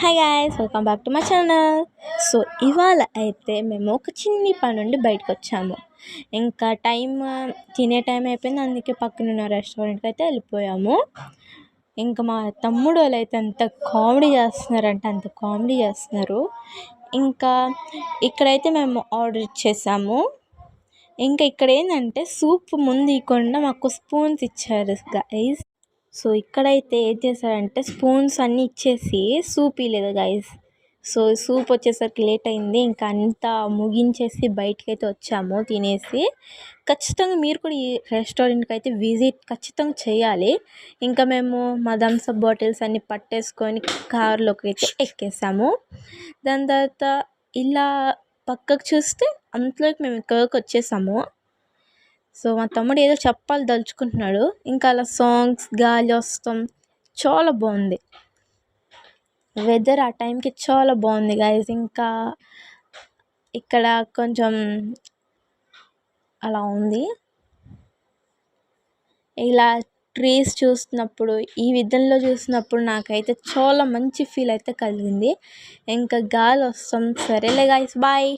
Hi guys, welcome back to my channel. So ఇవాళ అయితే మేము ఒక చిన్ని పని నుండి బయటకు వచ్చాము. ఇంకా తినే టైం అయిపోయింది, అందుకే పక్కనున్న రెస్టారెంట్కి అయితే వెళ్ళిపోయాము. ఇంకా మా తమ్ముడు వాళ్ళు అయితే అంత కామెడీ చేస్తున్నారంటే అంత కామెడీ చేస్తున్నారు. ఇంకా ఇక్కడైతే మేము ఆర్డర్ ఇచ్చేసాము. ఇంకా ఇక్కడ ఏంటంటే సూప్ ముందు ఇవ్వకుండా మాకు స్పూన్స్ ఇచ్చారు గైస్. సో ఇక్కడైతే ఏం చేశారంటే స్పూన్స్ అన్నీ ఇచ్చేసి సూప్ ఇవ్వలేదు గైస్. సో సూప్ వచ్చేసరికి లేట్ అయింది. ఇంకా అంతా ముగించేసి బయటకు అయితే వచ్చాము తినేసి. ఖచ్చితంగా మీరు కూడా ఈ రెస్టారెంట్కి అయితే విజిట్ ఖచ్చితంగా చేయాలి. ఇంకా మేము మా థమ్స్అప్ బాటిల్స్ అన్నీ పట్టేసుకొని కార్లోకి అయితే ఎక్కేసాము. దాని తర్వాత ఇలా పక్కకు చూస్తే అంతలోకి మేము ఇక్కడికి వచ్చేసాము. సో మా తమ్ముడు ఏదో దలుచుకుంటున్నాడు. ఇంకా అలా సాంగ్స్, గాలి వస్తాం, చాలా బాగుంది. వెదర్ ఆ టైంకి చాలా బాగుంది గైస్. ఇంకా ఇక్కడ కొంచెం అలా ఉంది. ఇలా ట్రీస్ చూస్తున్నప్పుడు, ఈ విధంలో చూసినప్పుడు నాకైతే చాలా మంచి ఫీల్ అయితే కలిగింది. ఇంకా గాలి వస్తాం. సరేలే గైస్, బాయ్.